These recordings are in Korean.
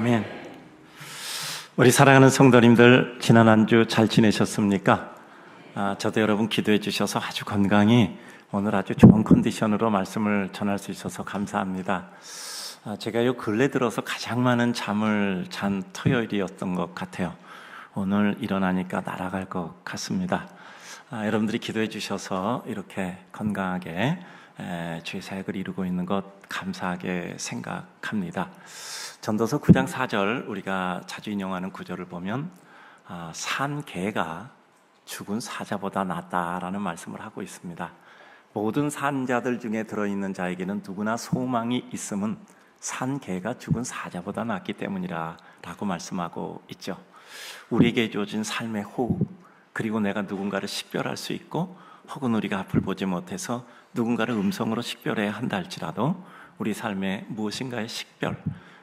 아멘. 우리 사랑하는 성도님들, 지난 한 주 잘 지내셨습니까? 저도 여러분 기도해 주셔서 아주 건강히 오늘 아주 좋은 컨디션으로 말씀을 전할 수 있어서 감사합니다. 제가 요 근래 들어서 가장 많은 잠을 잔 토요일이었던 것 같아요. 오늘 일어나니까 날아갈 것 같습니다. 여러분들이 기도해 주셔서 이렇게 건강하게 주의 사역을 이루고 있는 것 감사하게 생각합니다. 전도서 9장 4절, 우리가 자주 인용하는 구절을 보면 산 개가 죽은 사자보다 낫다라는 말씀을 하고 있습니다. 모든 산자들 중에 들어있는 자에게는 누구나 소망이 있음은 산 개가 죽은 사자보다 낫기 때문이라 라고 말씀하고 있죠. 우리에게 주어진 삶의 호흡, 그리고 내가 누군가를 식별할 수 있고, 혹은 우리가 앞을 보지 못해서 누군가를 음성으로 식별해야 한다 할지라도 우리 삶의 무엇인가의 식별,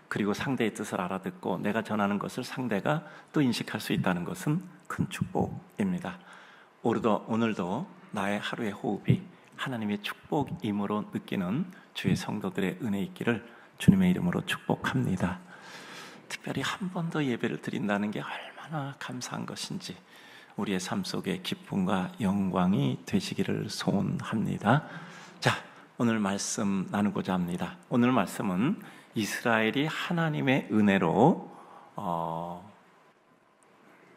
그리고 상대의 뜻을 알아듣고 내가 전하는 것을 상대가 또 인식할 수 있다는 것은 큰 축복입니다. 오늘도 나의 하루의 호흡이 하나님의 축복임으로 느끼는 주의 성도들의 은혜 있기를 주님의 이름으로 축복합니다. 특별히 한 번 더 예배를 드린다는 게 얼마나 감사한 것인지 우리의 삶 속에 기쁨과 영광이 되시기를 소원합니다. 자, 오늘 말씀 나누고자 합니다. 오늘 말씀은 이스라엘이 하나님의 은혜로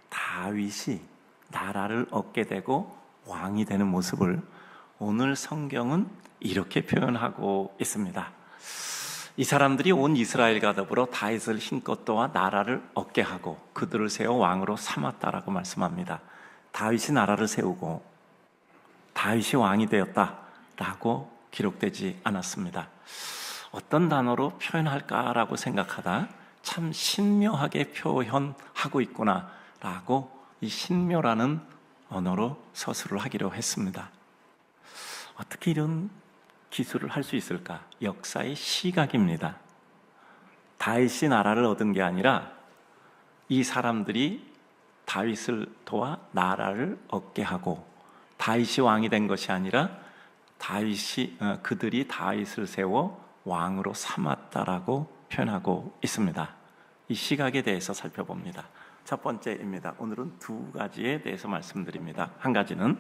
다윗이 나라를 얻게 되고 왕이 되는 모습을 오늘 성경은 이렇게 표현하고 있습니다. 이 사람들이 온 이스라엘과 더불어 다윗을 힘껏 도와 나라를 얻게 하고 그들을 세워 왕으로 삼았다라고 말씀합니다. 다윗이 나라를 세우고 다윗이 왕이 되었다라고 기록되지 않았습니다. 어떤 단어로 표현할까라고 생각하다 참 신묘하게 표현하고 있구나라고 이 신묘라는 언어로 서술을 하기로 했습니다. 어떻게 이런 기술을 할 수 있을까? 역사의 시각입니다. 다윗이 나라를 얻은 게 아니라 이 사람들이 다윗을 도와 나라를 얻게 하고 다윗이 왕이 된 것이 아니라 그들이 다윗을 세워 왕으로 삼았다라고 표현하고 있습니다. 이 시각에 대해서 살펴봅니다. 첫 번째입니다. 오늘은 두 가지에 대해서 말씀드립니다. 한 가지는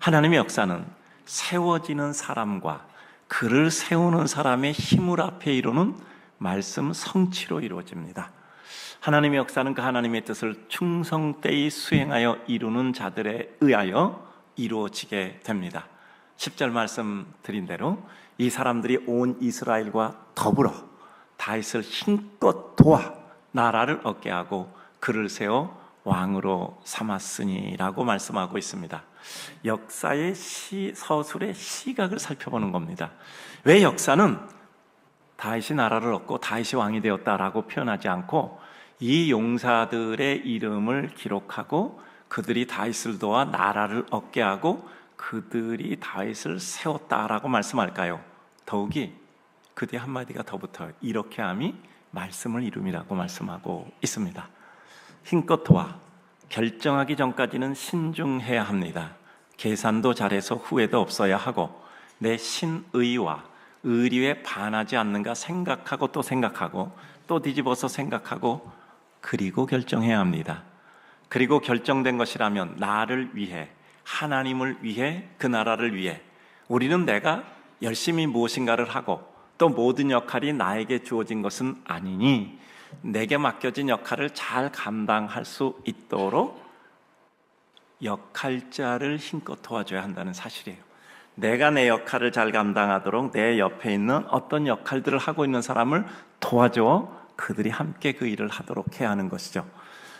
하나님의 역사는 세워지는 사람과 그를 세우는 사람의 힘을 앞에 이루는 말씀 성취로 이루어집니다. 하나님의 역사는 그 하나님의 뜻을 충성되이 수행하여 이루는 자들에 의하여 이루어지게 됩니다. 10절 말씀 드린 대로 이 사람들이 온 이스라엘과 더불어 다윗을 힘껏 도와 나라를 얻게 하고 그를 세워 왕으로 삼았으니라고 말씀하고 있습니다. 역사의 서술의 시각을 살펴보는 겁니다. 왜 역사는 다윗이 나라를 얻고 다윗이 왕이 되었다라고 표현하지 않고 이 용사들의 이름을 기록하고 그들이 다윗을 도와 나라를 얻게 하고 그들이 다윗을 세웠다라고 말씀할까요? 더욱이 그 뒤에 한마디가 더 붙어요. 이렇게 함이 말씀을 이룸이라고 말씀하고 있습니다. 힘껏 도와 결정하기 전까지는 신중해야 합니다. 계산도 잘해서 후회도 없어야 하고 내 신의와 의리에 반하지 않는가 생각하고 또 생각하고 또 뒤집어서 생각하고 그리고 결정해야 합니다. 그리고 결정된 것이라면 나를 위해, 하나님을 위해, 그 나라를 위해 우리는 내가 열심히 무엇인가를 하고 또 모든 역할이 나에게 주어진 것은 아니니 내게 맡겨진 역할을 잘 감당할 수 있도록 역할자를 힘껏 도와줘야 한다는 사실이에요. 내가 내 역할을 잘 감당하도록 내 옆에 있는 어떤 역할들을 하고 있는 사람을 도와줘 그들이 함께 그 일을 하도록 해야 하는 것이죠.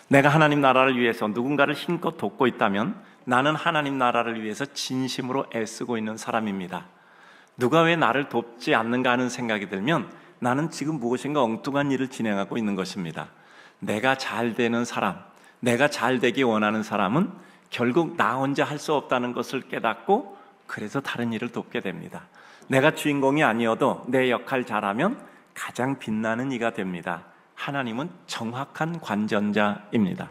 내가 하나님 나라를 위해서 누군가를 힘껏 돕고 있다면 나는 하나님 나라를 위해서 진심으로 애쓰고 있는 사람입니다. 누가 왜 나를 돕지 않는가 하는 생각이 들면 나는 지금 무엇인가 엉뚱한 일을 진행하고 있는 것입니다. 내가 잘 되는 사람, 내가 잘 되기 원하는 사람은 결국 나 혼자 할 수 없다는 것을 깨닫고 그래서 다른 일을 돕게 됩니다. 내가 주인공이 아니어도 내 역할 잘하면 가장 빛나는 이가 됩니다. 하나님은 정확한 관전자입니다.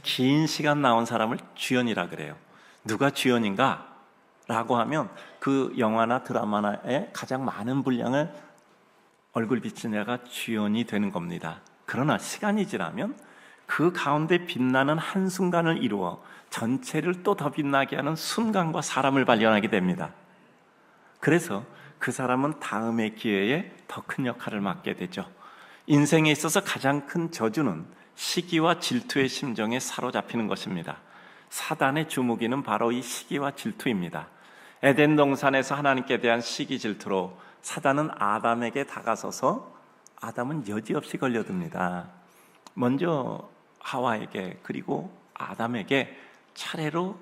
긴 시간 나온 사람을 주연이라 그래요. 누가 주연인가? 라고 하면 그 영화나 드라마에 가장 많은 분량을 얼굴 비친 애가 주연이 되는 겁니다. 그러나 시간이 지나면 그 가운데 빛나는 한순간을 이루어 전체를 또 더 빛나게 하는 순간과 사람을 발견하게 됩니다. 그래서 그 사람은 다음의 기회에 더 큰 역할을 맡게 되죠. 인생에 있어서 가장 큰 저주는 시기와 질투의 심정에 사로잡히는 것입니다. 사단의 주무기는 바로 이 시기와 질투입니다. 에덴 동산에서 하나님께 대한 시기 질투로 사단은 아담에게 다가서서 아담은 여지없이 걸려듭니다. 먼저 하와에게 그리고 아담에게 차례로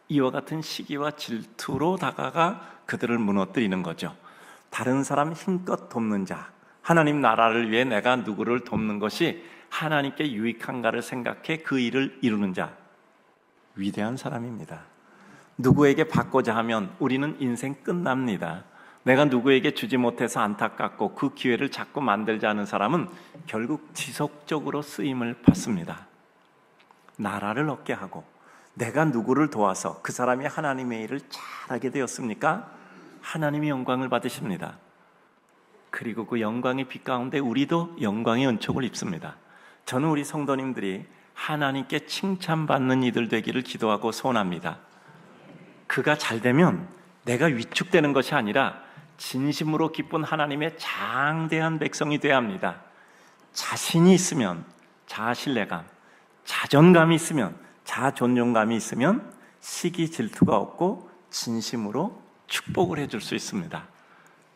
이와 같은 시기와 질투로 다가가 그들을 무너뜨리는 거죠. 다른 사람 힘껏 돕는 자, 하나님 나라를 위해 내가 누구를 돕는 것이 하나님께 유익한가를 생각해 그 일을 이루는 자, 위대한 사람입니다. 누구에게 받고자 하면 우리는 인생 끝납니다. 내가 누구에게 주지 못해서 안타깝고 그 기회를 자꾸 만들지 않은 사람은 결국 지속적으로 쓰임을 받습니다. 나라를 얻게 하고 내가 누구를 도와서 그 사람이 하나님의 일을 잘하게 되었습니까? 하나님이 영광을 받으십니다. 그리고 그 영광의 빛 가운데 우리도 영광의 은총을 입습니다. 저는 우리 성도님들이 하나님께 칭찬받는 이들 되기를 기도하고 소원합니다. 그가 잘 되면 내가 위축되는 것이 아니라 진심으로 기쁜 하나님의 장대한 백성이 되어야 합니다. 자신이 있으면 자아신뢰감, 자존감이 있으면 자존용감이 있으면 시기 질투가 없고 진심으로 축복을 해줄 수 있습니다.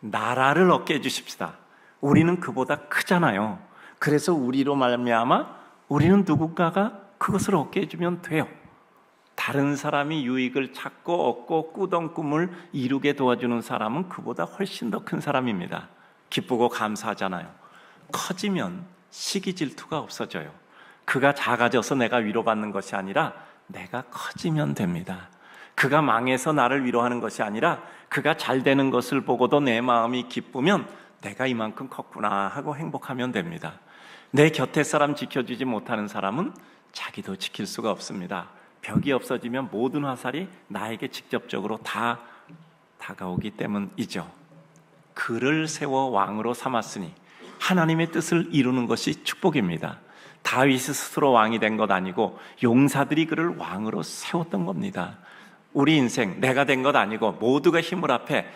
나라를 얻게 해주십시다. 우리는 그보다 크잖아요. 그래서 우리로 말미암아 우리는 누군가가 그것을 얻게 해주면 돼요. 다른 사람이 유익을 찾고 얻고 꾸던 꿈을 이루게 도와주는 사람은 그보다 훨씬 더 큰 사람입니다. 기쁘고 감사하잖아요. 커지면 시기 질투가 없어져요. 그가 작아져서 내가 위로받는 것이 아니라 내가 커지면 됩니다. 그가 망해서 나를 위로하는 것이 아니라 그가 잘 되는 것을 보고도 내 마음이 기쁘면 내가 이만큼 컸구나 하고 행복하면 됩니다. 내 곁에 사람 지켜주지 못하는 사람은 자기도 지킬 수가 없습니다. 벽이 없어지면 모든 화살이 나에게 직접적으로 다 다가오기 때문이죠. 그를 세워 왕으로 삼았으니 하나님의 뜻을 이루는 것이 축복입니다. 다윗이 스스로 왕이 된 것 아니고 용사들이 그를 왕으로 세웠던 겁니다. 우리 인생 내가 된 것 아니고 모두가 힘을 합해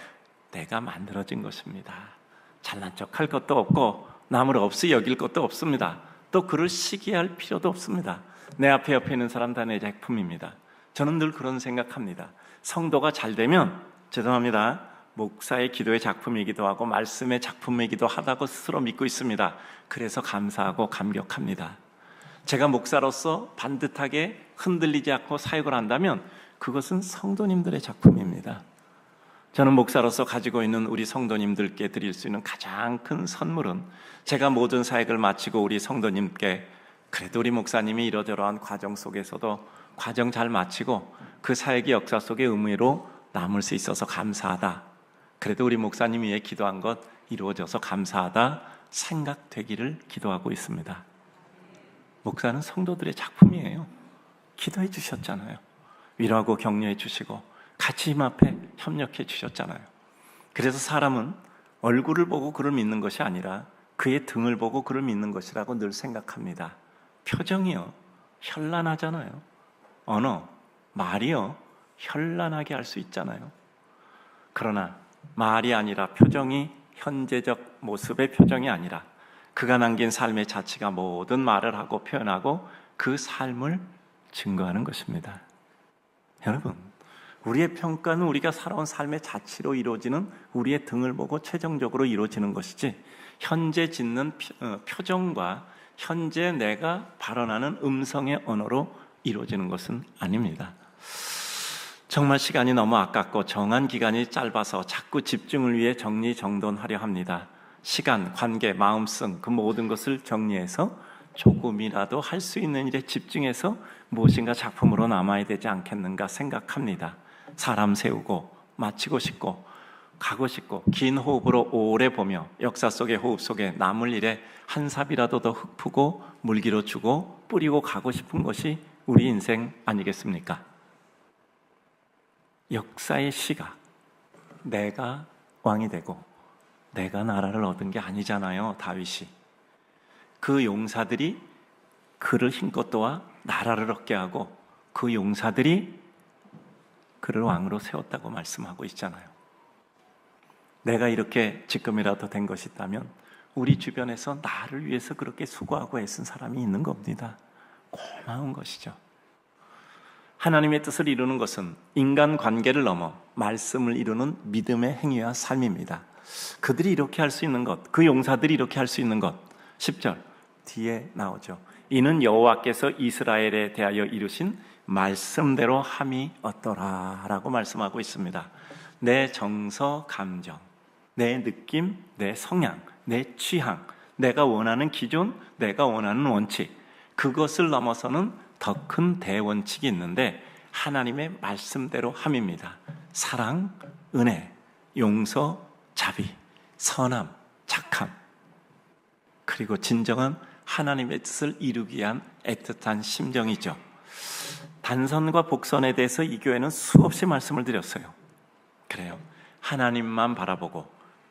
내가 만들어진 것입니다. 잘난 척할 것도 없고 남을 없이 여길 것도 없습니다. 또 그를 시기할 필요도 없습니다. 내 앞에 옆에 있는 사람 다 내 작품입니다. 저는 늘 그런 생각합니다. 성도가 잘 되면 죄송합니다. 목사의 기도의 작품이기도 하고 말씀의 작품이기도 하다고 스스로 믿고 있습니다. 그래서 감사하고 감격합니다. 제가 목사로서 반듯하게 흔들리지 않고 사역을 한다면 그것은 성도님들의 작품입니다. 저는 목사로서 가지고 있는 우리 성도님들께 드릴 수 있는 가장 큰 선물은 제가 모든 사역을 마치고 우리 성도님께 그래도 우리 목사님이 이러저러한 과정 속에서도 과정 잘 마치고 그 사역의 역사 속에 의미로 남을 수 있어서 감사하다. 그래도 우리 목사님 위해 기도한 것 이루어져서 감사하다 생각되기를 기도하고 있습니다. 목사는 성도들의 작품이에요. 기도해 주셨잖아요. 위로하고 격려해 주시고 같이 힘 앞에 협력해 주셨잖아요. 그래서 사람은 얼굴을 보고 그를 믿는 것이 아니라 그의 등을 보고 그를 믿는 것이라고 늘 생각합니다. 표정이요 현란하잖아요. 언어, 말이요 현란하게 할 수 있잖아요. 그러나 말이 아니라 표정이 현재적 모습의 표정이 아니라 그가 남긴 삶의 자체가 모든 말을 하고 표현하고 그 삶을 증거하는 것입니다. 여러분, 우리의 평가는 우리가 살아온 삶의 자치로 이루어지는 우리의 등을 보고 최종적으로 이루어지는 것이지 현재 짓는 표정과 현재 내가 발언하는 음성의 언어로 이루어지는 것은 아닙니다. 정말 시간이 너무 아깝고 정한 기간이 짧아서 자꾸 집중을 위해 정리정돈하려 합니다. 시간, 관계, 마음씀 그 모든 것을 정리해서 조금이라도 할 수 있는 일에 집중해서 무엇인가 작품으로 남아야 되지 않겠는가 생각합니다. 사람 세우고 마치고 싶고 가고 싶고 긴 호흡으로 오래 보며 역사 속의 호흡 속에 남을 일에 한 삽이라도 더 흙푸고 물기로 주고 뿌리고 가고 싶은 것이 우리 인생 아니겠습니까? 역사의 시각, 내가 왕이 되고 내가 나라를 얻은 게 아니잖아요. 다윗이 그 용사들이 그를 힘껏 도와 나라를 얻게 하고 그 용사들이 그를 왕으로 세웠다고 말씀하고 있잖아요. 내가 이렇게 지금이라도 된 것이 있다면 우리 주변에서 나를 위해서 그렇게 수고하고 애쓴 사람이 있는 겁니다. 고마운 것이죠. 하나님의 뜻을 이루는 것은 인간 관계를 넘어 말씀을 이루는 믿음의 행위와 삶입니다. 그들이 이렇게 할 수 있는 것, 그 용사들이 이렇게 할 수 있는 것, 10절 뒤에 나오죠. 이는 여호와께서 이스라엘에 대하여 이루신 말씀대로 함이 어떠라 라고 말씀하고 있습니다. 내 정서, 감정, 내 느낌, 내 성향, 내 취향, 내가 원하는 기준, 내가 원하는 원칙, 그것을 넘어서는 더 큰 대원칙이 있는데 하나님의 말씀대로 함입니다. 사랑, 은혜, 용서, 자비, 선함, 착함, 그리고 진정한 하나님의 뜻을 이루기 위한 애틋한 심정이죠. 단선과 복선에 대해서 이 교회는 수없이 말씀을 드렸어요. 그래요. 하나님만 바라보고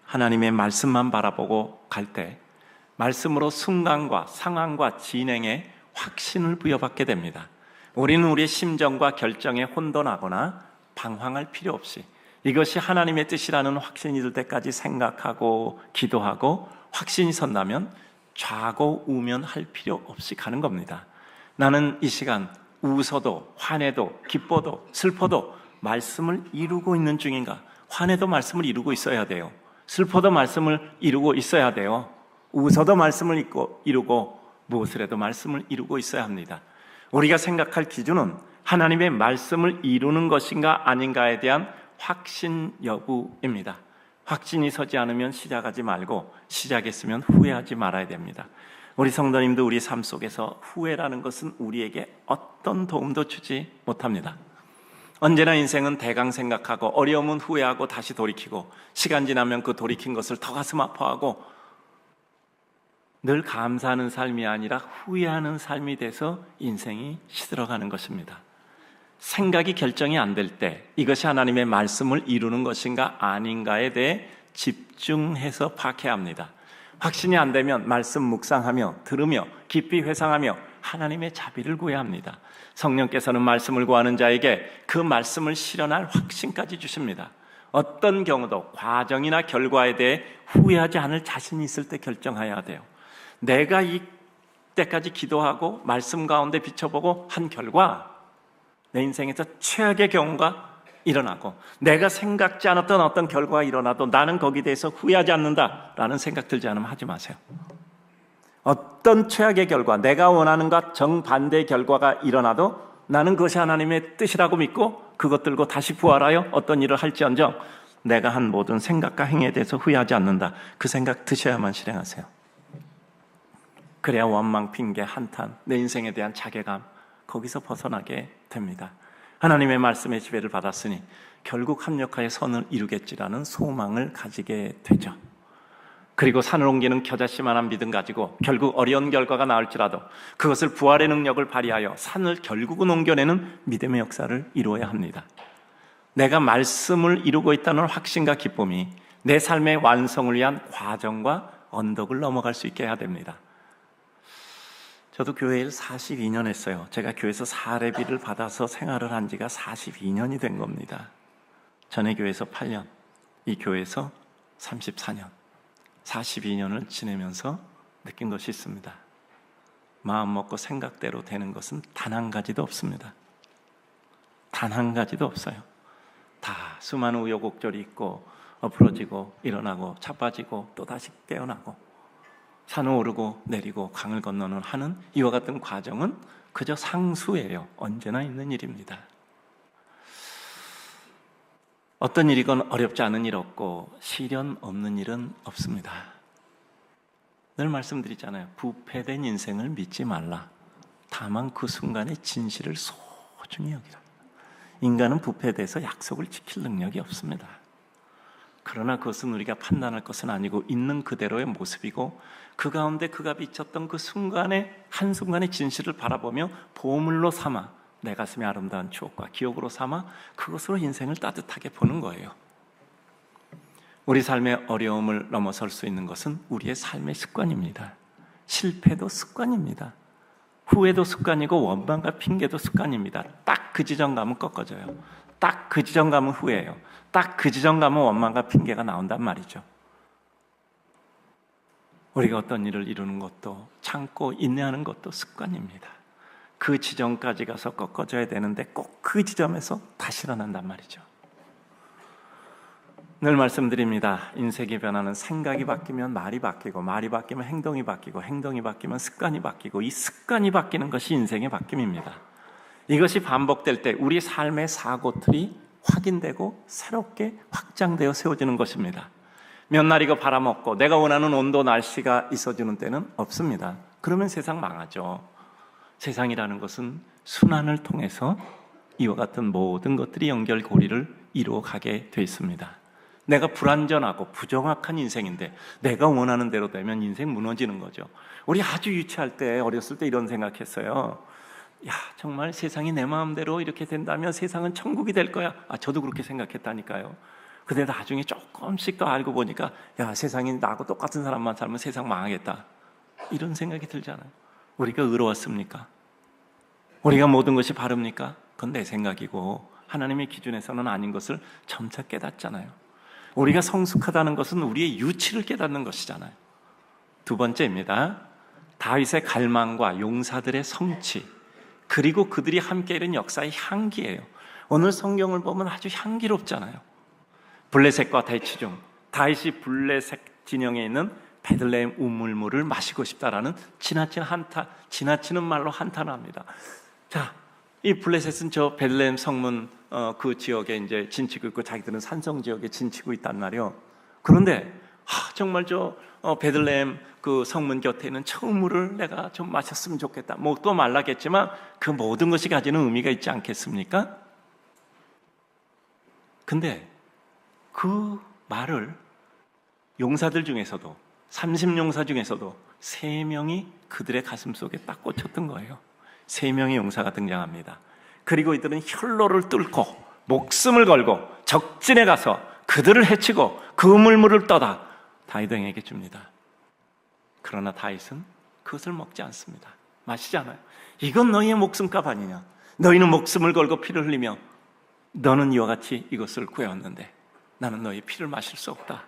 하나님의 말씀만 바라보고 갈 때 말씀으로 순간과 상황과 진행에 확신을 부여받게 됩니다. 우리는 우리의 심정과 결정에 혼돈하거나 방황할 필요 없이 이것이 하나님의 뜻이라는 확신이 들 때까지 생각하고 기도하고 확신이 선다면 좌고 우면할 필요 없이 가는 겁니다. 나는 이 시간 웃어도 화내도 기뻐도 슬퍼도 말씀을 이루고 있는 중인가? 화내도 말씀을 이루고 있어야 돼요. 슬퍼도 말씀을 이루고 있어야 돼요. 웃어도 말씀을 이루고 무엇을 해도 말씀을 이루고 있어야 합니다. 우리가 생각할 기준은 하나님의 말씀을 이루는 것인가 아닌가에 대한 확신 여부입니다. 확신이 서지 않으면 시작하지 말고 시작했으면 후회하지 말아야 됩니다. 우리 성도님도 우리 삶 속에서 후회라는 것은 우리에게 어떤 도움도 주지 못합니다. 언제나 인생은 대강 생각하고 어려움은 후회하고 다시 돌이키고 시간 지나면 그 돌이킨 것을 더 가슴 아파하고 늘 감사하는 삶이 아니라 후회하는 삶이 돼서 인생이 시들어가는 것입니다. 생각이 결정이 안 될 때 이것이 하나님의 말씀을 이루는 것인가 아닌가에 대해 집중해서 파악해야 합니다. 확신이 안 되면 말씀 묵상하며 들으며 깊이 회상하며 하나님의 자비를 구해야 합니다. 성령께서는 말씀을 구하는 자에게 그 말씀을 실현할 확신까지 주십니다. 어떤 경우도 과정이나 결과에 대해 후회하지 않을 자신이 있을 때 결정해야 돼요. 내가 이때까지 기도하고 말씀 가운데 비춰보고 한 결과 내 인생에서 최악의 경우가 일어나고 내가 생각지 않았던 어떤 결과가 일어나도 나는 거기에 대해서 후회하지 않는다라는 생각 들지 않으면 하지 마세요. 어떤 최악의 결과, 내가 원하는 것 정반대의 결과가 일어나도 나는 그것이 하나님의 뜻이라고 믿고 그것 들고 다시 부활하여 어떤 일을 할지언정 내가 한 모든 생각과 행위에 대해서 후회하지 않는다. 그 생각 드셔야만 실행하세요. 그래야 원망, 핑계, 한탄, 내 인생에 대한 자괴감 거기서 벗어나게 됩니다. 하나님의 말씀의 지배를 받았으니 결국 합력하여 선을 이루겠지라는 소망을 가지게 되죠. 그리고 산을 옮기는 겨자씨만한 믿음 가지고 결국 어려운 결과가 나올지라도 그것을 부활의 능력을 발휘하여 산을 결국은 옮겨내는 믿음의 역사를 이루어야 합니다. 내가 말씀을 이루고 있다는 확신과 기쁨이 내 삶의 완성을 위한 과정과 언덕을 넘어갈 수 있게 해야 됩니다. 저도 교회 일 42년 했어요. 제가 교회에서 사례비를 받아서 생활을 한 지가 42년이 된 겁니다. 전에 교회에서 8년, 이 교회에서 34년, 42년을 지내면서 느낀 것이 있습니다. 마음 먹고 생각대로 되는 것은 단 한 가지도 없습니다. 단 한 가지도 없어요. 다 수많은 우여곡절이 있고 엎어지고 일어나고 자빠지고 또 다시 깨어나고 산을 오르고 내리고 강을 건너는 하는 이와 같은 과정은 그저 상수예요. 언제나 있는 일입니다. 어떤 일이건 어렵지 않은 일 없고 시련 없는 일은 없습니다. 늘 말씀드리잖아요. 부패된 인생을 믿지 말라. 다만 그 순간의 진실을 소중히 여기라. 인간은 부패돼서 약속을 지킬 능력이 없습니다. 그러나 그것은 우리가 판단할 것은 아니고 있는 그대로의 모습이고 그 가운데 그가 비쳤던 그 순간의 한순간의 진실을 바라보며 보물로 삼아 내 가슴의 아름다운 추억과 기억으로 삼아 그것으로 인생을 따뜻하게 보는 거예요. 우리 삶의 어려움을 넘어설 수 있는 것은 우리의 삶의 습관입니다. 실패도 습관입니다. 후회도 습관이고 원망과 핑계도 습관입니다. 딱 그 지점 가면 꺾어져요. 딱 그 지점 가면 후회해요. 딱 그 지점 가면 원망과 핑계가 나온단 말이죠. 우리가 어떤 일을 이루는 것도 참고 인내하는 것도 습관입니다. 그 지점까지 가서 꺾어져야 되는데 꼭 그 지점에서 다시 일어난단 말이죠. 늘 말씀드립니다. 인생의 변화는 생각이 바뀌면 말이 바뀌고, 말이 바뀌면 행동이 바뀌고, 행동이 바뀌면 습관이 바뀌고, 이 습관이 바뀌는 것이 인생의 바뀜입니다. 이것이 반복될 때 우리 삶의 사고틀이 확인되고 새롭게 확장되어 세워지는 것입니다. 몇 날 이거 팔아먹고 내가 원하는 온도 날씨가 있어지는 때는 없습니다. 그러면 세상 망하죠. 세상이라는 것은 순환을 통해서 이와 같은 모든 것들이 연결고리를 이루어가게 되어 있습니다. 내가 불완전하고 부정확한 인생인데 내가 원하는 대로 되면 인생 무너지는 거죠. 우리 아주 유치할 때, 어렸을 때 이런 생각했어요. 야, 정말 세상이 내 마음대로 이렇게 된다면 세상은 천국이 될 거야. 저도 그렇게 생각했다니까요. 근데 나중에 조금씩 더 알고 보니까 야, 세상이 나하고 똑같은 사람만 살면 세상 망하겠다, 이런 생각이 들잖아요. 우리가 의로웠습니까? 우리가 모든 것이 바릅니까? 그건 내 생각이고 하나님의 기준에서는 아닌 것을 점차 깨닫잖아요. 우리가 성숙하다는 것은 우리의 유치를 깨닫는 것이잖아요. 두 번째입니다. 다윗의 갈망과 용사들의 성취, 그리고 그들이 함께 이룬 역사의 향기예요. 오늘 성경을 보면 아주 향기롭잖아요. 블레셋과 대치 중 다윗이 블레셋 진영에 있는 베들레헴 우물물을 마시고 싶다라는 지나치는 말로 한탄을 합니다. 자, 이 블레셋은 저 베들레헴 성문 그 지역에 이제 진치고 있고, 자기들은 산성 지역에 진치고 있단 말이요. 그런데 정말 저 베들레헴 그 성문 곁에 있는 저 우물을 내가 좀 마셨으면 좋겠다. 뭐 또 말라겠지만 그 모든 것이 가지는 의미가 있지 않겠습니까? 근데 그 말을 용사들 중에서도 30용사 중에서도 3명이 그들의 가슴 속에 딱 꽂혔던 거예요. 3명의 용사가 등장합니다. 그리고 이들은 혈로를 뚫고 목숨을 걸고 적진에 가서 그들을 해치고 그 우물물을 떠다 다윗에게 줍니다. 그러나 다윗은 그것을 먹지 않습니다. 마시지 않아요. 이건 너희의 목숨값 아니냐? 너희는 목숨을 걸고 피를 흘리며 너는 이와 같이 이것을 구해왔는데 나는 너희 피를 마실 수 없다.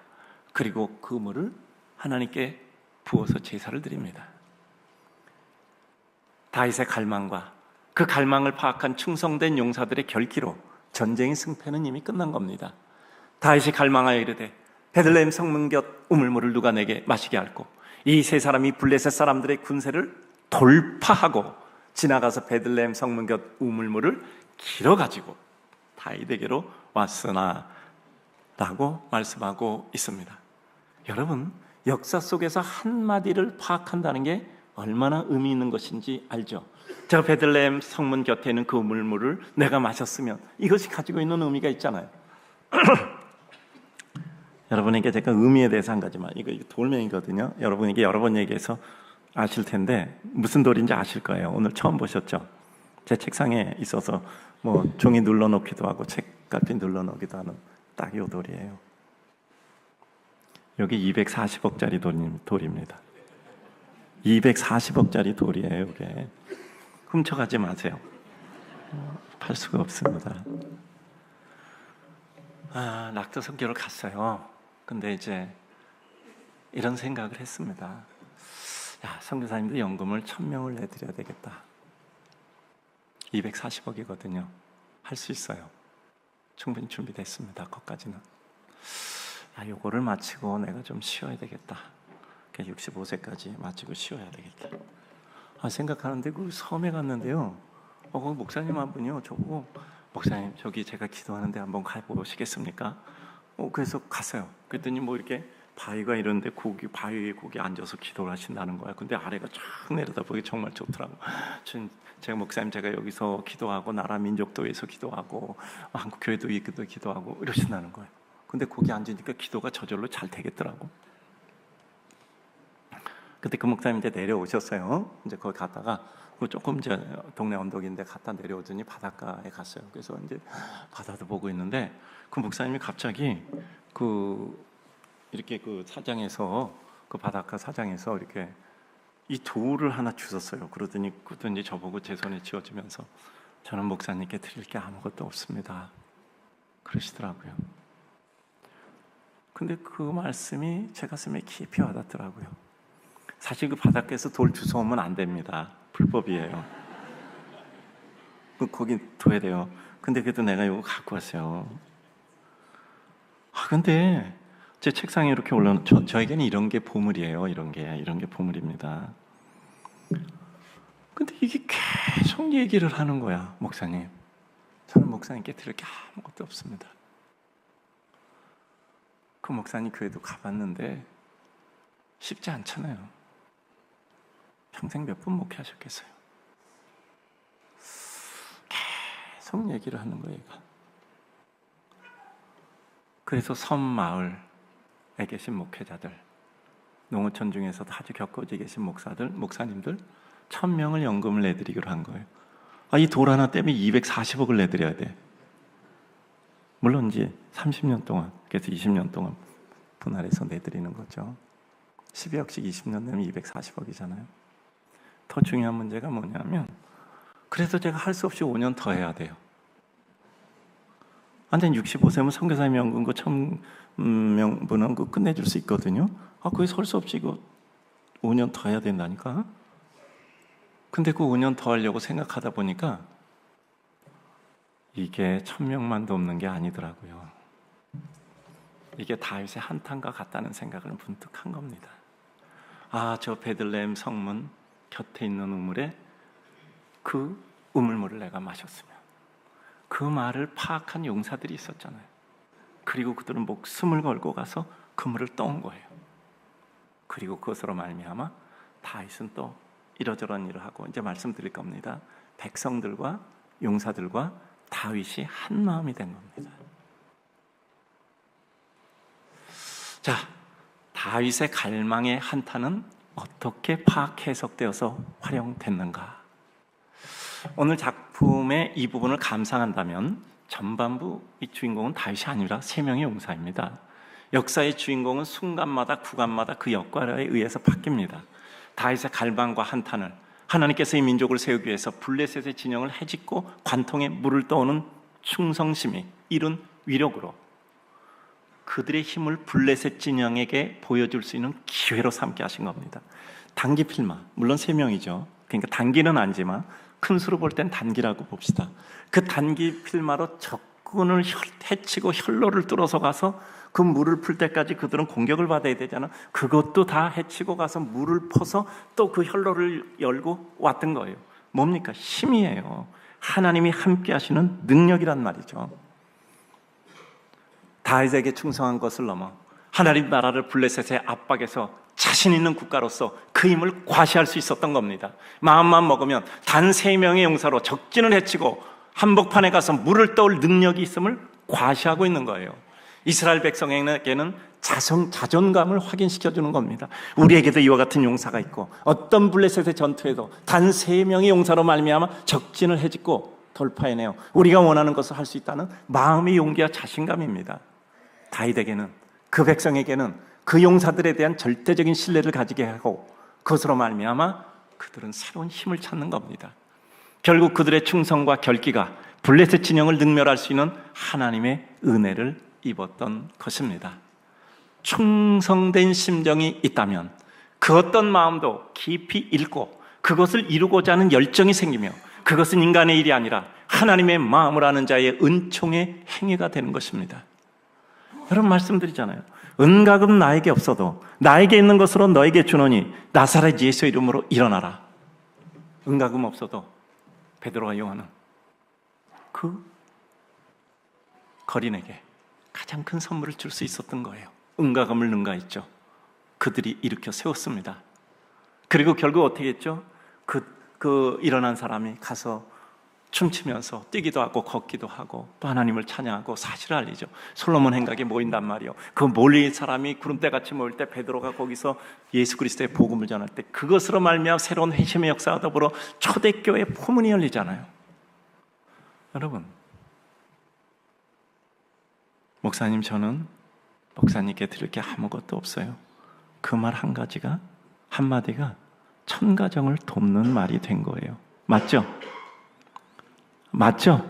그리고 그 물을 하나님께 부어서 제사를 드립니다. 다윗의 갈망과 그 갈망을 파악한 충성된 용사들의 결기로 전쟁의 승패는 이미 끝난 겁니다. 다윗이 갈망하여 이르되 베들레헴 성문 곁 우물물을 누가 내게 마시게 할꼬. 이 세 사람이 블레셋 사람들의 군세를 돌파하고 지나가서 베들레헴 성문 곁 우물물을 길어가지고 다윗에게로 왔으나 라고 말씀하고 있습니다. 여러분, 역사 속에서 한마디를 파악한다는 게 얼마나 의미 있는 것인지 알죠? 저 베들레헴 성문 곁에 있는 그 우물물을 내가 마셨으면 이것이 가지고 있는 의미가 있잖아요. 여러분에게 제가 의미에 대해서 한 가지만, 이거 돌멩이거든요. 여러분에게 여러 번 얘기해서 아실 텐데 무슨 돌인지 아실 거예요. 오늘 처음 보셨죠? 제 책상에 있어서 뭐 종이 눌러놓기도 하고 책갈피 눌러놓기도 하는 딱 이 돌이에요. 여기 240억짜리 돌입니다. 240억짜리 돌이에요. 이게 훔쳐가지 마세요. 팔 수가 없습니다. 낙도 선교를 갔어요. 근데 이제 이런 생각을 했습니다. 야, 선교사님들 연금을 1,000명을 내드려야 되겠다. 240억이거든요. 할 수 있어요. 충분히 준비됐습니다. 거기까지는. 요거를 마치고 내가 좀 쉬어야 되겠다. 65세까지 마치고 쉬어야 되겠다. 생각하는데 그 섬에 갔는데요. 그 목사님 한 분이요. 저보고 목사님 저기 제가 기도하는데 한번 가보시겠습니까? 그래서 갔어요. 그랬더니 뭐 이렇게 바위가 이런데 바위 위에 거기 앉아서 기도를 하신다는 거야. 근데 아래가 쫙 내려다보기 정말 좋더라고. 제가 목사님 제가 여기서 기도하고 나라 민족도 위해서 기도하고 한국 교회도 위해서 기도하고 이러신다는 거예요. 근데 거기 앉으니까 기도가 저절로 잘 되겠더라고. 그때 그 목사님 이제 내려오셨어요. 이제 거기 갔다가 조금 이제 동네 언덕인데 갔다 내려오더니 바닷가에 갔어요. 그래서 이제 바다도 보고 있는데 그 목사님이 갑자기 이렇게 그 사장에서 그 바닷가 사장에서 이렇게 이 돌을 하나 주셨어요. 그러더니 저보고 제 손에 쥐어주면서 저는 목사님께 드릴 게 아무것도 없습니다 그러시더라고요. 근데 그 말씀이 제 가슴에 깊이 와닿더라고요. 사실 그 바닷가에서 돌 주워오면 안 됩니다. 불법이에요. 거기 둬야 돼요. 근데 그래도 내가 이거 갖고 왔어요. 근데 제 책상에 이렇게 올라놓은 저에게는 이런 게 보물이에요. 이런 게 보물입니다. 근데 이게 계속 얘기를 하는 거야. 목사님, 저는 목사님께 드릴 게 아무것도 없습니다. 그 목사님 교회도 가봤는데 쉽지 않잖아요. 평생 몇 분 목회하셨겠어요. 계속 얘기를 하는 거예요. 얘가. 그래서 섬 마을에 계신 목회자들, 농어촌 중에서도 아주 겪어져 계신 목사님들 1000명을 연금을 내드리기로 한 거예요. 이 돌 하나 때문에 240억을 내드려야 돼. 물론 이제 30년 동안, 그래서 20년 동안 분할해서 내드리는 거죠. 12억씩 20년 되면 240억이잖아요. 더 중요한 문제가 뭐냐면, 그래서 제가 할 수 없이 5년 더 해야 돼요. 완전 65세면 선교사님 연금 그 1000명분은 그 끝내줄 수 있거든요. 거기서 할 수 없이 이거 5년 더 해야 된다니까. 근데 그 5년 더 하려고 생각하다 보니까 이게 1000명만 돕는 게 아니더라고요. 이게 다윗의 한탄과 같다는 생각을 문득 한 겁니다. 저 베들레헴 성문 곁에 있는 우물에 그 우물물을 내가 마셨으면, 그 말을 파악한 용사들이 있었잖아요. 그리고 그들은 목숨을 걸고 가서 그 물을 떠온 거예요. 그리고 그것으로 말미암아 다윗은 또 이러저런 일을 하고, 이제 말씀드릴 겁니다. 백성들과 용사들과 다윗이 한 마음이 된 겁니다. 자, 다윗의 갈망의 한탄은 어떻게 파악 해석되어서 활용됐는가? 오늘 작품의 이 부분을 감상한다면 전반부 이 주인공은 다윗이 아니라 3명의 용사입니다. 역사의 주인공은 순간마다 구간마다 그 역할에 의해서 바뀝니다. 다윗의 갈망과 한탄을, 하나님께서 이 민족을 세우기 위해서 블레셋의 진영을 헤집고 관통에 물을 떠오는 충성심이 이룬 위력으로 그들의 힘을 블레셋 진영에게 보여줄 수 있는 기회로 삼게 하신 겁니다. 단기 필마, 물론 3명이죠. 그러니까 단기는 아니지만 큰 수로 볼 땐 단기라고 봅시다. 그 단기 필마로 적군을 해치고 혈로를 뚫어서 가서 그 물을 풀 때까지 그들은 공격을 받아야 되잖아. 그것도 다 해치고 가서 물을 퍼서 또 그 혈로를 열고 왔던 거예요. 뭡니까? 힘이에요. 하나님이 함께 하시는 능력이란 말이죠. 다윗에게 충성한 것을 넘어 하나님 나라를 블레셋의 압박에서 자신 있는 국가로서 그 힘을 과시할 수 있었던 겁니다. 마음만 먹으면 단 3명의 용사로 적진을 해치고 한복판에 가서 물을 떠올 능력이 있음을 과시하고 있는 거예요. 이스라엘 백성에게는 자존감을 확인시켜주는 겁니다. 우리에게도 이와 같은 용사가 있고, 어떤 블레셋의 전투에도 단 3명의 용사로 말미암아 적진을 해짓고 돌파해내요. 우리가 원하는 것을 할 수 있다는 마음의 용기와 자신감입니다. 다윗에게는, 그 백성에게는 그 용사들에 대한 절대적인 신뢰를 가지게 하고, 그것으로 말미암아 그들은 새로운 힘을 찾는 겁니다. 결국 그들의 충성과 결기가 블레셋 진영을 능멸할 수 있는 하나님의 은혜를 입었던 것입니다. 충성된 심정이 있다면 그 어떤 마음도 깊이 읽고 그것을 이루고자 하는 열정이 생기며, 그것은 인간의 일이 아니라 하나님의 마음을 아는 자의 은총의 행위가 되는 것입니다. 여러분, 말씀드리잖아요. 은각은 나에게 없어도 나에게 있는 것으로 너에게 주노니 나사렛 예수의 이름으로 일어나라. 은각은 없어도 베드로와 요한은 그 거린에게 가장 큰 선물을 줄 수 있었던 거예요. 은가금을 능가했죠. 그들이 일으켜 세웠습니다. 그리고 결국 어떻게 했죠? 그 일어난 사람이 가서 춤추면서 뛰기도 하고 걷기도 하고 또 하나님을 찬양하고 사실을 알리죠. 솔로몬 행각에 모인단 말이에요. 그 몰린 사람이 구름대같이 모일 때 베드로가 거기서 예수 그리스도의 복음을 전할 때 그것으로 말미암아 새로운 회심의 역사와 더불어 초대교회 포문이 열리잖아요. 여러분, 목사님, 저는 목사님께 드릴 게 아무것도 없어요. 그 말 한마디가 천가정을 돕는 말이 된 거예요. 맞죠? 맞죠?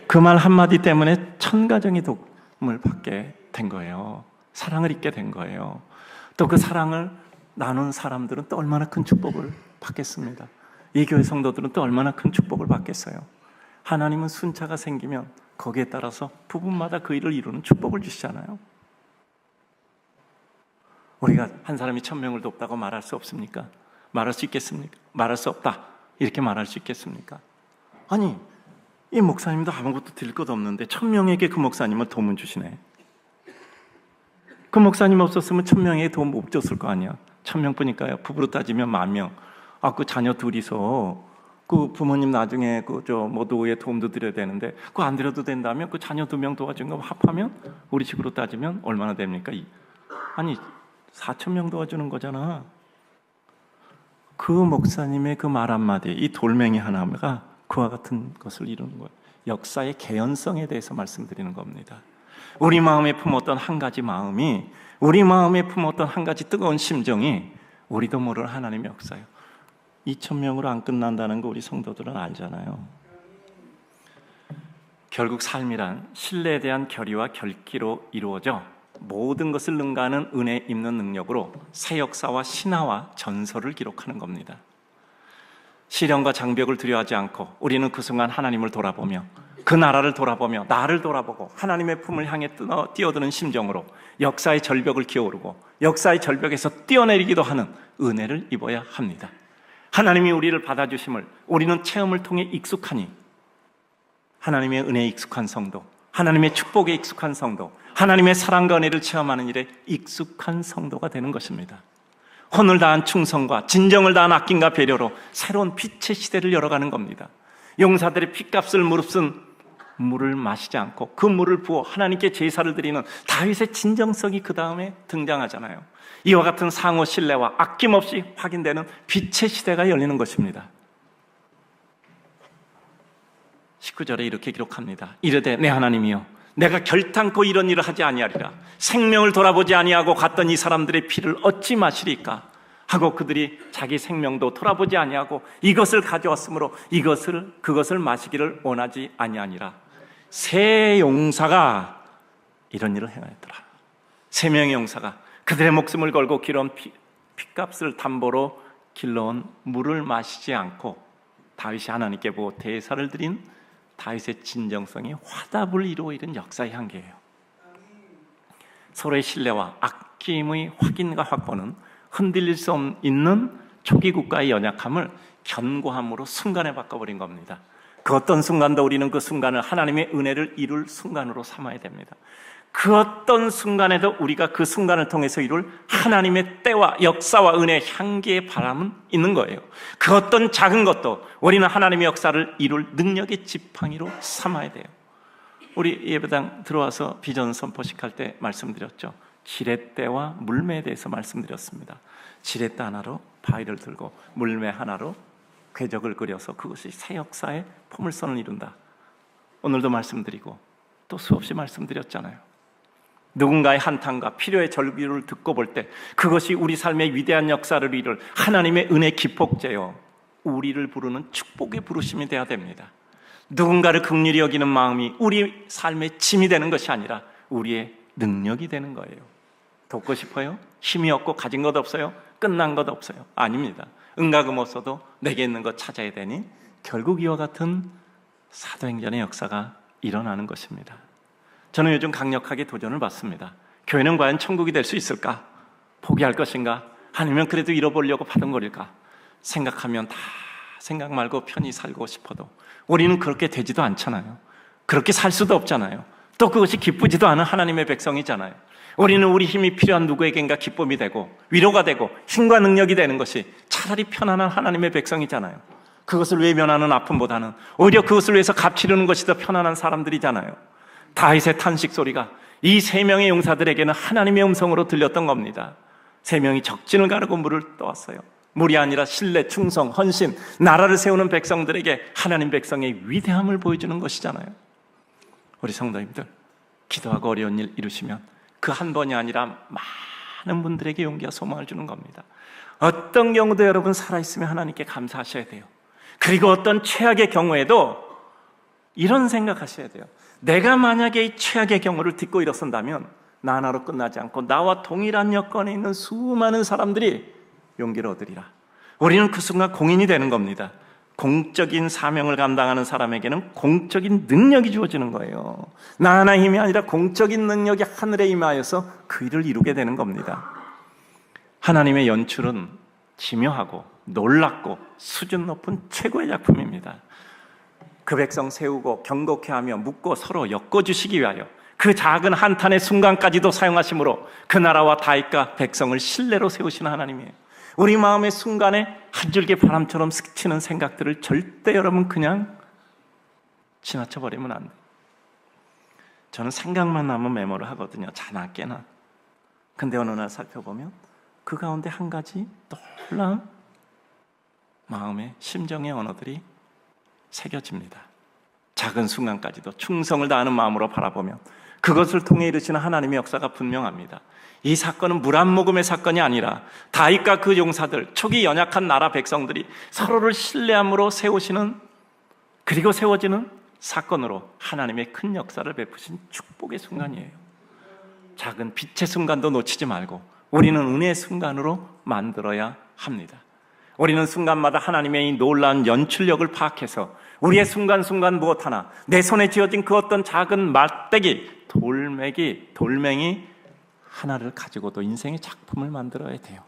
그 말 한마디 때문에 천가정이 도움을 받게 된 거예요. 사랑을 잊게 된 거예요. 또 그 사랑을 나눈 사람들은 또 얼마나 큰 축복을 받겠습니다. 이 교회 성도들은 또 얼마나 큰 축복을 받겠어요. 하나님은 순차가 생기면 거기에 따라서 부분마다 그 일을 이루는 축복을 주시잖아요. 우리가 한 사람이 1000명을 돕다고 말할 수 없습니까? 말할 수 있겠습니까? 말할 수 없다 이렇게 말할 수 있겠습니까? 아니, 이 목사님도 아무것도 드릴 것 없는데 1000명에게 그 목사님은 도움을 주시네. 그 목사님 없었으면 1000명에게 도움 못 줬을 거 아니야. 1000명뿐이니까요. 부부로 따지면 10,000명. 그 자녀 둘이서 그 부모님 나중에 노후에 도움도 드려야 되는데 그거 안 드려도 된다면 그 자녀 2명 도와준 거 합하면 우리 식으로 따지면 얼마나 됩니까? 아니 4,000명 도와주는 거잖아. 그 목사님의 그 말 한마디, 이 돌멩이 하나가 그와 같은 것을 이루는 거예요. 역사의 개연성에 대해서 말씀드리는 겁니다. 우리 마음에 품었던 한 가지 마음이, 우리 마음에 품었던 한 가지 뜨거운 심정이 우리도 모르는 하나님의 역사예요. 2,000명으로 안 끝난다는 거 우리 성도들은 알잖아요. 결국 삶이란 신뢰에 대한 결의와 결기로 이루어져 모든 것을 능가하는 은혜 입는 능력으로 새 역사와 신화와 전설을 기록하는 겁니다. 시련과 장벽을 두려워하지 않고 우리는 그 순간 하나님을 돌아보며 그 나라를 돌아보며 나를 돌아보고 하나님의 품을 향해 뛰어드는 심정으로 역사의 절벽을 기어오르고 역사의 절벽에서 뛰어내리기도 하는 은혜를 입어야 합니다. 하나님이 우리를 받아주심을 우리는 체험을 통해 익숙하니 하나님의 은혜에 익숙한 성도, 하나님의 축복에 익숙한 성도, 하나님의 사랑과 은혜를 체험하는 일에 익숙한 성도가 되는 것입니다. 혼을 다한 충성과 진정을 다한 아낌과 배려로 새로운 빛의 시대를 열어가는 겁니다. 용사들의 핏값을 무릅쓴 물을 마시지 않고 그 물을 부어 하나님께 제사를 드리는 다윗의 진정성이 그 다음에 등장하잖아요. 이와 같은 상호 신뢰와 아낌없이 확인되는 빛의 시대가 열리는 것입니다. 19절에 이렇게 기록합니다. 이르되 내 하나님이여, 내가 결탄코 이런 일을 하지 아니하리라. 생명을 돌아보지 아니하고 갔던 이 사람들의 피를 어찌 마시리까 하고 그들이 자기 생명도 돌아보지 아니하고 이것을 가져왔으므로 그것을 마시기를 원하지 아니하니라. 세 용사가 이런 일을 행하였더라. 3명의 용사가 그들의 목숨을 걸고 길어온 핏값을 담보로 길러온 물을 마시지 않고 다윗이 하나님께 보고 대사를 드린 다윗의 진정성이 화답을 이루어 이른 역사의 한계예요. 서로의 신뢰와 아낌의 확인과 확보는 흔들릴 수 없는 초기 국가의 연약함을 견고함으로 순간에 바꿔버린 겁니다. 그 어떤 순간도 우리는 그 순간을 하나님의 은혜를 이룰 순간으로 삼아야 됩니다. 그 어떤 순간에도 우리가 그 순간을 통해서 이룰 하나님의 때와 역사와 은혜의 향기의 바람은 있는 거예요. 그 어떤 작은 것도 우리는 하나님의 역사를 이룰 능력의 지팡이로 삼아야 돼요. 우리 예배당 들어와서 비전 선포식 할 때 말씀드렸죠. 지렛대와 물매에 대해서 말씀드렸습니다. 지렛대 하나로 바위를 들고 물매 하나로 궤적을 그려서 그것이 새 역사의 포물선을 이룬다. 오늘도 말씀드리고 또 수없이 말씀드렸잖아요. 누군가의 한탄과 필요의 절규를 듣고 볼 때 그것이 우리 삶의 위대한 역사를 이룰 하나님의 은혜 기폭제요, 우리를 부르는 축복의 부르심이 되어야 됩니다. 누군가를 긍휼히 여기는 마음이 우리 삶의 짐이 되는 것이 아니라 우리의 능력이 되는 거예요. 돕고 싶어요? 힘이 없고 가진 것 없어요? 끝난 것 없어요? 아닙니다. 은가금 없어도 내게 있는 것 찾아야 되니 결국 이와 같은 사도행전의 역사가 일어나는 것입니다. 저는 요즘 강력하게 도전을 받습니다. 교회는 과연 천국이 될 수 있을까? 포기할 것인가? 아니면 그래도 잃어보려고 바둥거릴까? 생각하면 다 생각 말고 편히 살고 싶어도 우리는 그렇게 되지도 않잖아요. 그렇게 살 수도 없잖아요. 또 그것이 기쁘지도 않은 하나님의 백성이잖아요. 우리는 우리 힘이 필요한 누구에겐가 기쁨이 되고 위로가 되고 힘과 능력이 되는 것이 차라리 편안한 하나님의 백성이잖아요. 그것을 외면하는 아픔보다는 오히려 그것을 위해서 값치르는 것이 더 편안한 사람들이잖아요. 다윗의 탄식 소리가 이 3명의 용사들에게는 하나님의 음성으로 들렸던 겁니다. 3명이 적진을 가르고 물을 떠왔어요. 물이 아니라 신뢰, 충성, 헌신, 나라를 세우는 백성들에게 하나님 백성의 위대함을 보여주는 것이잖아요. 우리 성도님들, 기도하고 어려운 일 이루시면 그 한 번이 아니라 많은 분들에게 용기와 소망을 주는 겁니다. 어떤 경우도 여러분 살아있으면 하나님께 감사하셔야 돼요. 그리고 어떤 최악의 경우에도 이런 생각하셔야 돼요. 내가 만약에 이 최악의 경우를 딛고 일어선다면 나 하나로 끝나지 않고 나와 동일한 여건에 있는 수많은 사람들이 용기를 얻으리라. 우리는 그 순간 공인이 되는 겁니다. 공적인 사명을 감당하는 사람에게는 공적인 능력이 주어지는 거예요. 나 하나의 힘이 아니라 공적인 능력이 하늘에 임하여서 그 일을 이루게 되는 겁니다. 하나님의 연출은 기묘하고 놀랍고 수준 높은 최고의 작품입니다. 그 백성 세우고 경고케 하며 묶고 서로 엮어주시기 위하여 그 작은 한탄의 순간까지도 사용하심으로 그 나라와 다윗과 백성을 신뢰로 세우시는 하나님이에요. 우리 마음의 순간에 한 줄기 바람처럼 스치는 생각들을 절대 여러분 그냥 지나쳐버리면 안 돼요. 저는 생각만 나면 메모를 하거든요. 자나 깨나. 근데 어느 날 살펴보면 그 가운데 한 가지 놀라운 마음의 심정의 언어들이 새겨집니다. 작은 순간까지도 충성을 다하는 마음으로 바라보면 그것을 통해 이루시는 하나님의 역사가 분명합니다. 이 사건은 물 한 모금의 사건이 아니라 다윗과 그 용사들, 초기 연약한 나라 백성들이 서로를 신뢰함으로 세우시는, 그리고 세워지는 사건으로 하나님의 큰 역사를 베푸신 축복의 순간이에요. 작은 빛의 순간도 놓치지 말고 우리는 은혜의 순간으로 만들어야 합니다. 우리는 순간마다 하나님의 이 놀라운 연출력을 파악해서 우리의 순간순간 무엇 하나, 내 손에 쥐어진 그 어떤 작은 막대기, 돌멩이 하나를 가지고도 인생의 작품을 만들어야 돼요.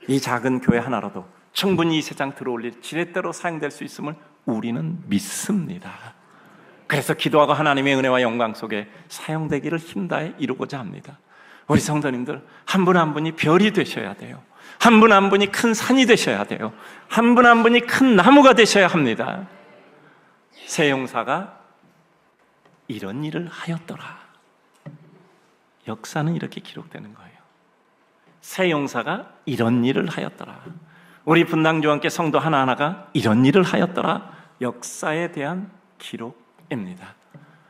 이 작은 교회 하나라도 충분히 이 세상 들어올릴 지렛대로 사용될 수 있음을 우리는 믿습니다. 그래서 기도하고 하나님의 은혜와 영광 속에 사용되기를 힘다해 이루고자 합니다. 우리 성도님들 한 분 한 분이 별이 되셔야 돼요. 한 분 한 분이 큰 산이 되셔야 돼요. 한 분 한 분이 큰 나무가 되셔야 합니다. 새 용사가 이런 일을 하였더라. 역사는 이렇게 기록되는 거예요. 새 용사가 이런 일을 하였더라. 우리 분당교환께 성도 하나하나가 이런 일을 하였더라. 역사에 대한 기록입니다.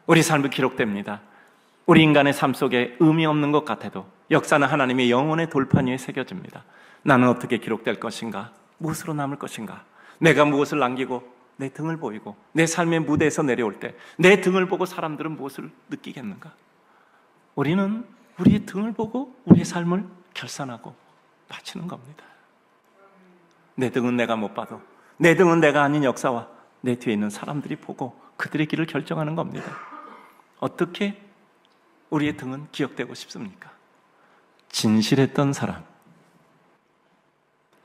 우리 삶이 기록됩니다. 우리 인간의 삶 속에 의미 없는 것 같아도 역사는 하나님의 영혼의 돌판 위에 새겨집니다. 나는 어떻게 기록될 것인가? 무엇으로 남을 것인가? 내가 무엇을 남기고 내 등을 보이고 내 삶의 무대에서 내려올 때 내 등을 보고 사람들은 무엇을 느끼겠는가? 우리는 우리의 등을 보고 우리의 삶을 결산하고 바치는 겁니다. 내 등은 내가 못 봐도 내 등은 내가 아닌 역사와 내 뒤에 있는 사람들이 보고 그들의 길을 결정하는 겁니다. 어떻게 우리의 등은 기억되고 싶습니까? 진실했던 사람,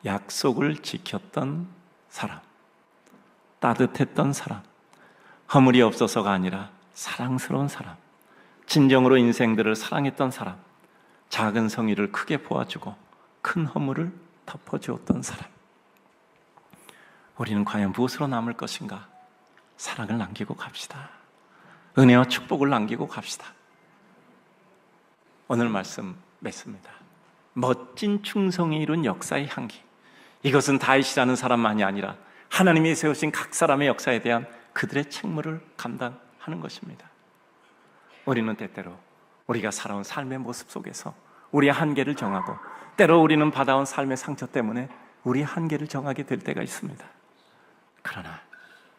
약속을 지켰던 사람, 따뜻했던 사람, 허물이 없어서가 아니라 사랑스러운 사람, 진정으로 인생들을 사랑했던 사람, 작은 성의를 크게 보아주고 큰 허물을 덮어주었던 사람. 우리는 과연 무엇으로 남을 것인가? 사랑을 남기고 갑시다. 은혜와 축복을 남기고 갑시다. 오늘 말씀 맺습니다. 멋진 충성이 이룬 역사의 향기. 이것은 다윗이라는 사람만이 아니라 하나님이 세우신 각 사람의 역사에 대한 그들의 책무를 감당하는 것입니다. 우리는 때때로 우리가 살아온 삶의 모습 속에서 우리의 한계를 정하고 때로 우리는 받아온 삶의 상처 때문에 우리의 한계를 정하게 될 때가 있습니다. 그러나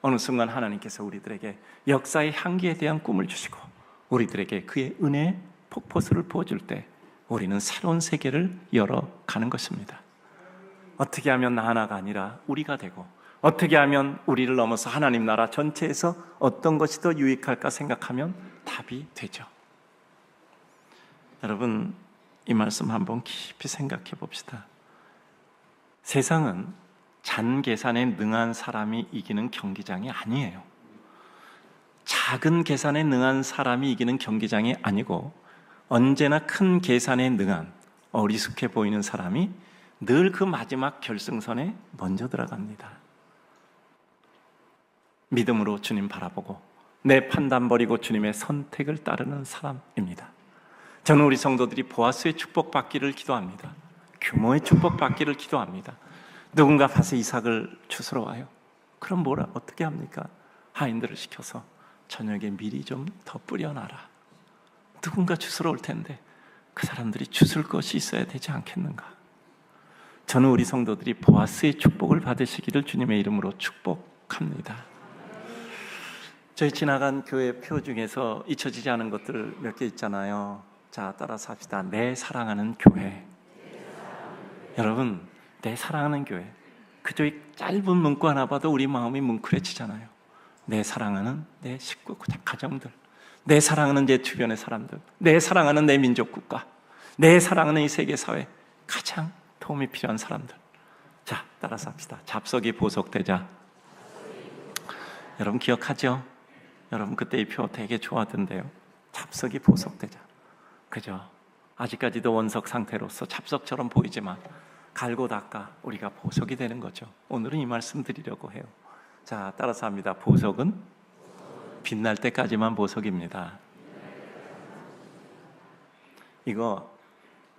어느 순간 하나님께서 우리들에게 역사의 향기에 대한 꿈을 주시고 우리들에게 그의 은혜의 폭포수를 부어줄 때 우리는 새로운 세계를 열어가는 것입니다. 어떻게 하면 나 하나가 아니라 우리가 되고 어떻게 하면 우리를 넘어서 하나님 나라 전체에서 어떤 것이 더 유익할까 생각하면 답이 되죠. 여러분, 이 말씀 한번 깊이 생각해 봅시다. 세상은 잔 계산에 능한 사람이 이기는 경기장이 아니에요. 작은 계산에 능한 사람이 이기는 경기장이 아니고 언제나 큰 계산에 능한 어리숙해 보이는 사람이 늘 그 마지막 결승선에 먼저 들어갑니다. 믿음으로 주님 바라보고 내 판단 버리고 주님의 선택을 따르는 사람입니다. 저는 우리 성도들이 보아스의 축복받기를 기도합니다. 규모의 축복받기를 기도합니다. 누군가 가서 이삭을 주스러 와요. 그럼 어떻게 합니까? 하인들을 시켜서 저녁에 미리 좀 더 뿌려놔라. 누군가 주스러 올 텐데 그 사람들이 주술 것이 있어야 되지 않겠는가? 저는 우리 성도들이 보아스의 축복을 받으시기를 주님의 이름으로 축복합니다. 저희 지나간 교회 표 중에서 잊혀지지 않은 것들 몇 개 있잖아요. 자, 따라서 합시다. 내 사랑하는 교회. 여러분, 내 사랑하는 교회. 그저 이 짧은 문구 하나 봐도 우리 마음이 뭉클해지잖아요. 내 사랑하는 내 식구, 가정들, 내 사랑하는 내 주변의 사람들, 내 사랑하는 내 민족 국가, 내 사랑하는 이 세계 사회, 가장 도움이 필요한 사람들. 자, 따라서 합시다. 잡석이 보석되자. 여러분 기억하죠? 여러분 그때 이 표 되게 좋아하던데요. 잡석이 보석되자. 그죠? 아직까지도 원석 상태로서 잡석처럼 보이지만 갈고 닦아 우리가 보석이 되는 거죠. 오늘은 이 말씀 드리려고 해요. 자, 따라서 합니다. 보석은 빛날 때까지만 보석입니다. 이거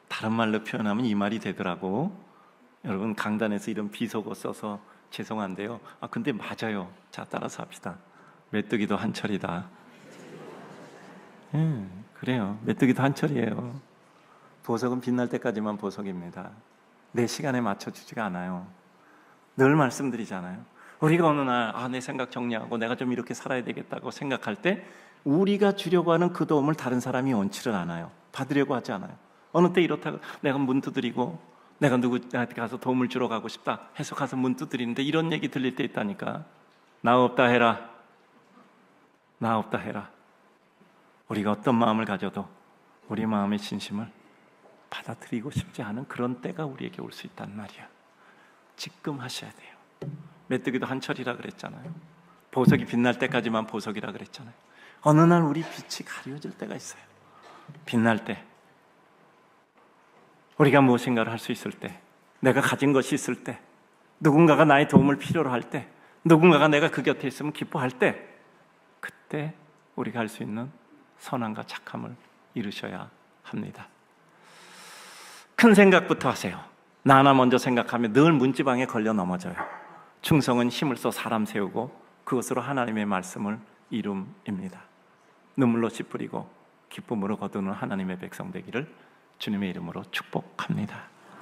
다른 말로 표현하면 이 말이 되더라고. 여러분 강단에서 이런 비속어 써서 죄송한데요. 근데 맞아요. 자, 따라서 합시다. 메뚜기도 한철이다. 그래요. 메뚜기도 한철이에요. 보석은 빛날 때까지만 보석입니다. 내 시간에 맞춰주지가 않아요. 늘 말씀드리잖아요. 우리가 어느 날 내 생각 정리하고 내가 좀 이렇게 살아야 되겠다고 생각할 때 우리가 주려고 하는 그 도움을 다른 사람이 원치를 않아요. 받으려고 하지 않아요. 어느 때 이렇다고 내가 문 두드리고 내가 누구한테 가서 도움을 주러 가고 싶다 해서 가서 문 두드리는데 이런 얘기 들릴 때 있다니까. 나 없다 해라. 나 없다 해라. 우리가 어떤 마음을 가져도 우리 마음의 진심을 받아들이고 싶지 않은 그런 때가 우리에게 올 수 있단 말이야. 지금 하셔야 돼요. 메뚜기도 한철이라 그랬잖아요. 보석이 빛날 때까지만 보석이라 그랬잖아요. 어느 날 우리 빛이 가려질 때가 있어요. 빛날 때 우리가 무엇인가를 할 수 있을 때, 내가 가진 것이 있을 때, 누군가가 나의 도움을 필요로 할 때, 누군가가 내가 그 곁에 있으면 기뻐할 때, 그때 우리가 할 수 있는 선함과 착함을 이루셔야 합니다. 큰 생각부터 하세요. 나 하나 먼저 생각하면 늘 문지방에 걸려 넘어져요. 충성은 힘을 써 사람 세우고 그것으로 하나님의 말씀을 이룸입니다. 눈물로 씨 뿌리고 기쁨으로 거두는 하나님의 백성 되기를 주님의 이름으로 축복합니다.